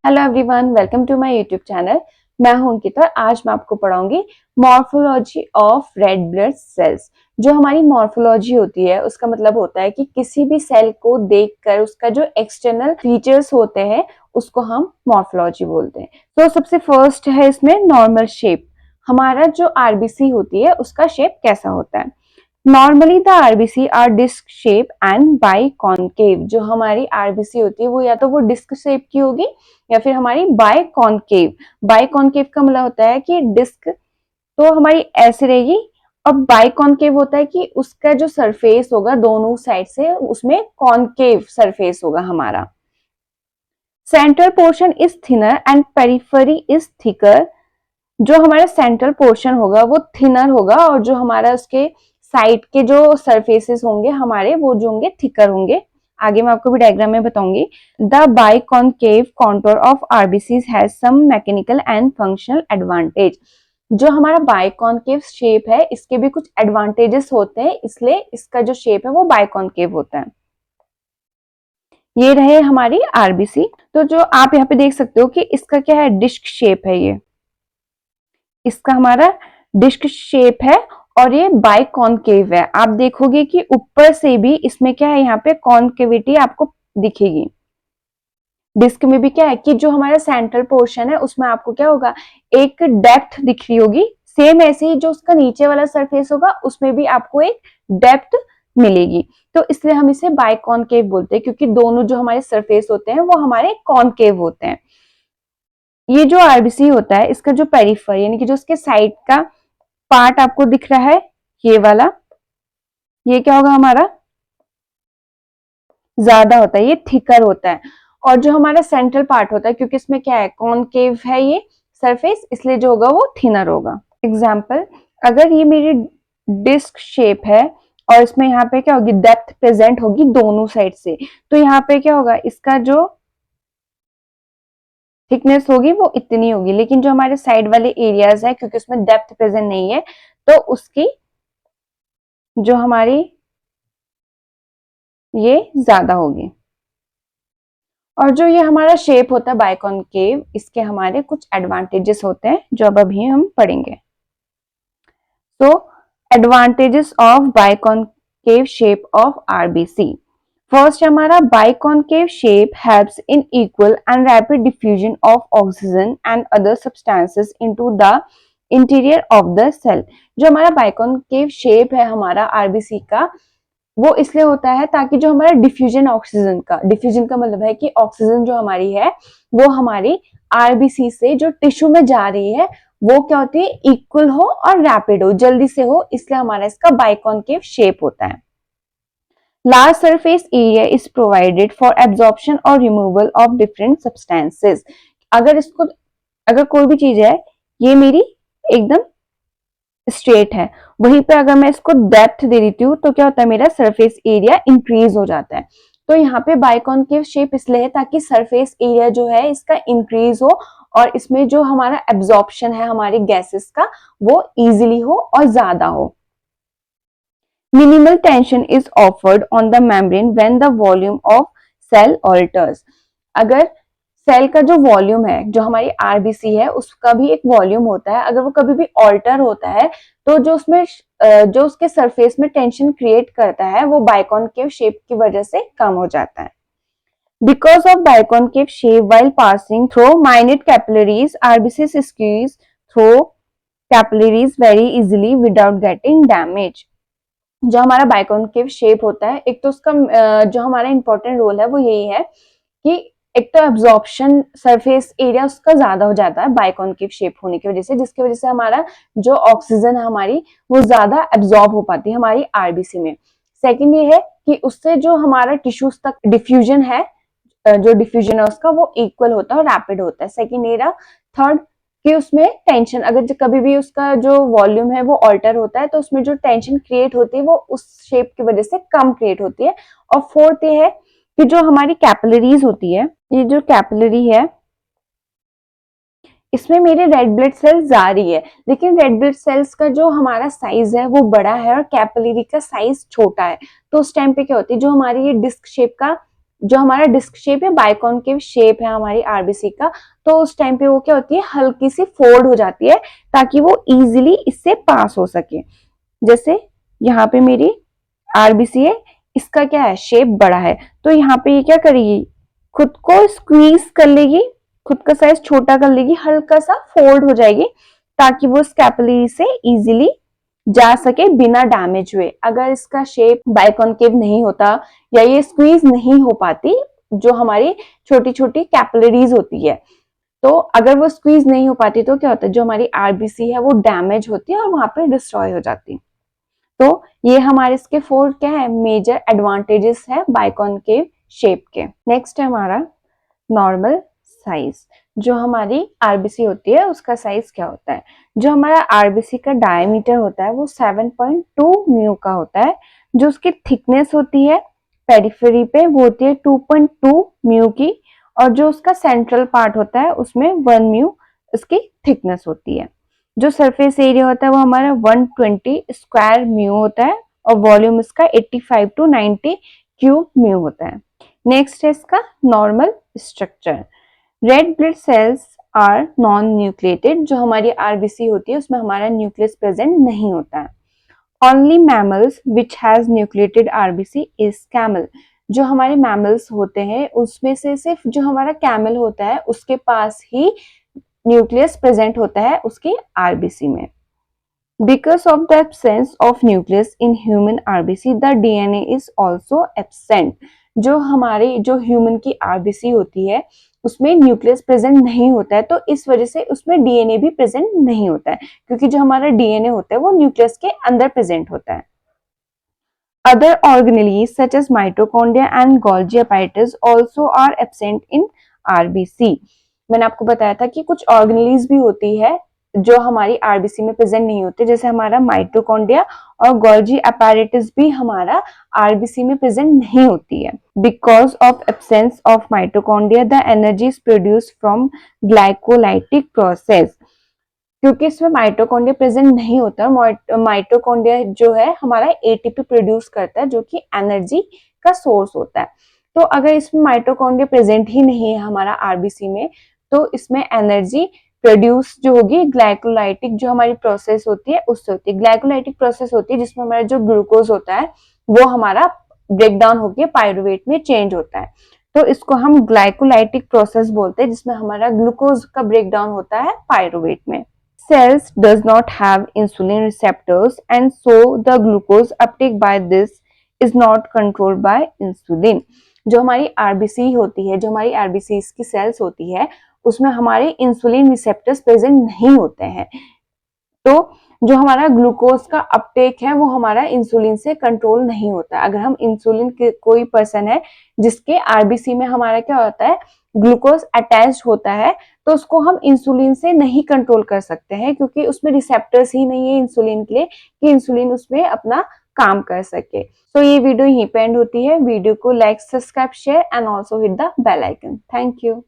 Hello everyone, welcome to my YouTube channel. मैं हूं अंकिता और आज मैं आपको पढ़ाऊंगी morphology of red blood cells. जो हमारी मॉर्फोलॉजी होती है उसका मतलब होता है कि किसी भी सेल को देखकर उसका जो एक्सटर्नल फीचर्स होते हैं उसको हम मॉर्फोलॉजी बोलते हैं। तो सबसे फर्स्ट है इसमें नॉर्मल शेप। हमारा जो आरबीसी होती है उसका शेप कैसा होता है। Normally the RBC are disc shape and biconcave. जो हमारी आरबीसी होती है वो या तो वो डिस्क शेप की होगी या फिर हमारी बाइकॉन्केव। बाइकॉन्केव का मतलब होता है कि डिस्क तो हमारी ऐसे रहेगी और बाइकॉन्केव होता है कि उसका जो सरफेस होगा दोनों साइड से उसमें कॉन्केव सरफेस होगा हमारा। Central portion is thinner and periphery is thicker. जो हमारा सेंट्रल पोर्शन होगा वो थिनर होगा और जो हमारा उसके साइड के जो सरफेसेस होंगे हमारे वो जो होंगे थिकर होंगे। आगे मैं आपको भी डायग्राम में बताऊंगी। The biconcave contour of RBCs has some mechanical and functional advantage. जो हमारा बाइकॉन्केव शेप है इसके भी कुछ एडवांटेजेस होते हैं, इसलिए इसका जो शेप है वो बाइकॉन्केव होता है। ये रहे हमारी आरबीसी। तो जो आप यहाँ पे देख सकते हो कि इसका क्या है, डिस्क शेप है। ये इसका हमारा डिस्क शेप है और ये बाइकॉन्केव है। आप देखोगे कि ऊपर से भी इसमें क्या है, यहाँ पे कॉन्केविटी आपको दिखेगी। डिस्क में भी क्या है कि जो हमारा सेंट्रल पोर्शन है उसमें आपको क्या होगा, एक डेप्थ दिख रही होगी। सेम ऐसे ही जो उसका नीचे वाला सरफेस होगा उसमें भी आपको एक डेप्थ मिलेगी। तो इसलिए हम इसे बाइकॉन्केव बोलते हैं क्योंकि दोनों जो हमारे सरफेस होते हैं वो हमारे कॉन्केव होते हैं। ये जो आरबीसी होता है इसका जो पेरिफेर यानी कि जो उसके साइड का पार्ट आपको दिख रहा है, ये वाला, ये क्या होगा हमारा, ज्यादा होता है, ये थिकर होता है। और जो हमारा सेंट्रल पार्ट होता है क्योंकि इसमें क्या है, कॉनकेव है ये सरफेस, इसलिए जो होगा वो थिनर होगा। एग्जाम्पल, अगर ये मेरी डिस्क शेप है और इसमें यहाँ पे क्या होगी, डेप्थ प्रेजेंट होगी दोनों साइड से, तो यहाँ पे क्या होगा, इसका जो थिकनेस होगी वो इतनी होगी। लेकिन जो हमारे साइड वाले एरियाज है क्योंकि उसमें डेप्थ प्रेजेंट नहीं है तो उसकी जो हमारी ये ज्यादा होगी। और जो ये हमारा शेप होता है बाइकॉन्केव, इसके हमारे कुछ एडवांटेजेस होते हैं जो अब अभी हम पढ़ेंगे। तो advantages of biconcave shape of RBC. First हमारा biconcave shape helps in equal and rapid diffusion of oxygen and other substances into the interior of the cell. जो हमारा बाइकॉन्केव शेप है हमारा आरबीसी का, वो इसलिए होता है ताकि जो हमारा डिफ्यूजन ऑक्सीजन का, डिफ्यूजन का मतलब है कि ऑक्सीजन जो हमारी है वो हमारी आरबीसी से जो टिश्यू में जा रही है वो क्या होती है, इक्वल हो और रैपिड हो, जल्दी से हो, इसलिए हमारा इसका बाइकॉन्केव शेप होता है। Large surface area is provided for absorption और रिमूवल ऑफ डिफरेंट सब्सटेंसेस। अगर इसको, अगर कोई भी चीज है ये मेरी एकदम स्ट्रेट है, वहीं पे अगर मैं इसको डेप्थ दे देती हूँ तो क्या होता है, मेरा सरफेस एरिया इंक्रीज हो जाता है। तो यहाँ पे बाइकॉन्केव शेप इसलिए है ताकि सरफेस एरिया जो है इसका इंक्रीज हो और इसमें जो हमारा एब्जॉर्प्शन है हमारे गैसेस का वो इजीली हो और ज्यादा हो। Minimal tension is offered on the membrane when the volume of cell alters. अगर सेल का जो वॉल्यूम है, जो हमारी आरबीसी है उसका भी एक वॉल्यूम होता है, अगर वो कभी भी ऑल्टर होता है तो जो उसमें जो उसके सरफेस में टेंशन क्रिएट करता है वो बाइकॉन्केव शेप की वजह से कम हो जाता है। Because of biconcave shape while passing through minute capillaries, RBC squeeze through capillaries very easily without getting damage. जो हमारा बाइकॉन्केव शेप होता है, एक तो उसका जो हमारा इंपॉर्टेंट रोल है वो यही है कि एक तो एब्जॉर्प्शन सरफेस एरिया उसका ज्यादा हो जाता है बाइकॉन्केव शेप होने की वजह से, जिसकी वजह से हमारा जो ऑक्सीजन है हमारी वो ज्यादा एब्जॉर्ब हो पाती है हमारी आरबीसी में। सेकंड ये है कि उससे जो हमारा टिश्यूज तक डिफ्यूजन है, जो डिफ्यूजन है उसका वो इक्वल होता है और रैपिड होता है। सेकंड ये रहा। थर्ड कि उसमें टेंशन, अगर कभी भी उसका जो वॉल्यूम है वो ऑल्टर होता है तो उसमें जो टेंशन क्रिएट होती है वो उस शेप की वजह से कम क्रिएट होती है। और फोर्थ ये है कि जो हमारी कैपिलरीज होती है, ये जो कैपिलरी है इसमें मेरे रेड ब्लड सेल्स जा रही है, लेकिन रेड ब्लड सेल्स का जो हमारा साइज है वो बड़ा है और कैपिलरी का साइज छोटा है। तो उस टाइम पे क्या होती है, जो हमारी ये डिस्क शेप का जो हमारा डिस्क शेप है, बाइकॉनकेव शेप है हमारी आरबीसी का, तो उस टाइम पे वो क्या होती है, हल्की सी फोल्ड हो जाती है ताकि वो इजीली इससे पास हो सके। जैसे यहाँ पे मेरी आरबीसी है, इसका क्या है, शेप बड़ा है, तो यहाँ पे ये क्या करेगी, खुद को स्क्वीज कर लेगी, खुद का साइज छोटा कर लेगी, हल्का सा फोल्ड हो जाएगी ताकि वो कैपिलरी से इजीली जा सके बिना डैमेज हुए। अगर इसका शेप बाइकॉनकेव नहीं होता या ये स्क्वीज नहीं हो पाती, जो हमारी छोटी छोटी कैपिलरीज होती है, तो अगर वो स्क्वीज नहीं हो पाती तो क्या होता है, जो हमारी आरबीसी है वो डैमेज होती है और वहां पे डिस्ट्रॉय हो जाती। तो ये हमारे इसके 4 क्या है, मेजर एडवांटेजेस है बाइकॉनकेव शेप के। नेक्स्ट है हमारा नॉर्मल साइज। जो हमारी आरबीसी होती है उसका साइज क्या होता है, जो हमारा आरबीसी का डायमीटर होता है वो 7.2 म्यू का होता है। जो उसकी थिकनेस होती है पेरिफेरी पे वो होती है 2.2 म्यू की, और जो उसका सेंट्रल पार्ट होता है उसमें 1 म्यू उसकी थिकनेस होती है। जो सरफेस एरिया होता है वो हमारा 120 स्क्वायर म्यू होता है, और वॉल्यूम इसका 85 टू 90 क्यूब म्यू होता है। नेक्स्ट है इसका normal structure. Red blood cells are non nucleated. जो हमारी आरबीसी होती है उसमें हमारा न्यूक्लियस प्रेजेंट नहीं होता है। Only mammals which has nucleated RBC is camel. जो हमारे मैमल्स होते हैं उसमें से सिर्फ जो हमारा कैमल होता है उसके पास ही न्यूक्लियस प्रेजेंट होता है उसकी आरबीसी में। Because of the absence of nucleus in human RBC, the DNA is also absent. जो हमारी जो ह्यूमन की आरबीसी होती है उसमें न्यूक्लियस प्रेजेंट नहीं होता है, तो इस वजह से उसमें डीएनए भी प्रेजेंट नहीं होता है, क्योंकि जो हमारा डीएनए होता है वो न्यूक्लियस के अंदर प्रेजेंट होता है। Other organelles such as mitochondria and Golgi apparatus also are absent in RBC. मैंने आपको बताया था कि कुछ ऑर्गेनेलीज भी होती है जो हमारी आरबीसी में प्रेजेंट नहीं होते, जैसे हमारा माइटोकॉन्ड्रिया और गोल्जी अपैरेटस भी हमारा आरबीसी में प्रेजेंट नहीं होती है। Because of absence of mitochondria the energy is produced from glycolytic process. क्योंकि इसमें माइटोकॉन्ड्रिया प्रेजेंट नहीं होता, माइटोकॉन्ड्रिया जो है हमारा एटीपी प्रोड्यूस करता है जो कि एनर्जी का सोर्स होता है। तो अगर इसमें माइटोकॉन्ड्रिया प्रेजेंट ही नहीं है हमारा आरबीसी में, तो इसमें एनर्जी प्रोड्यूस जो होगी ग्लाइकोलाइटिक जो हमारी प्रोसेस होती है उससे होती है। ग्लाइकोलाइटिक प्रोसेस होती है जिसमें हमारा जो ग्लूकोज होता है वो हमारा ब्रेक डाउन होकर पायरुवेट में चेंज होता है, तो इसको हम ग्लाइकोलाइटिक प्रोसेस बोलते हैं जिसमें हमारा ग्लूकोज का ब्रेक डाउन होता है पायरुवेट में। Cells does not have insulin receptors and so the glucose uptake by this is not controlled by insulin. जो हमारी आरबीसी होती है, जो हमारी आरबीसी की सेल्स होती है उसमें हमारे इंसुलिन रिसेप्टर्स प्रेजेंट नहीं होते हैं, तो जो हमारा ग्लूकोज का अपटेक है वो हमारा इंसुलिन से कंट्रोल नहीं होता। अगर हम इंसुलिन के कोई पर्सन है जिसके आरबीसी में हमारा क्या होता है, ग्लूकोज अटैच होता है, तो उसको हम इंसुलिन से नहीं कंट्रोल कर सकते हैं क्योंकि उसमें रिसेप्टर्स ही नहीं है इंसुलिन के लिए कि इंसुलिन उसमें अपना काम कर सके। तो ये वीडियो यहीं पे एंड होती है। वीडियो को like, subscribe, share and also hit the bell icon. Thank you.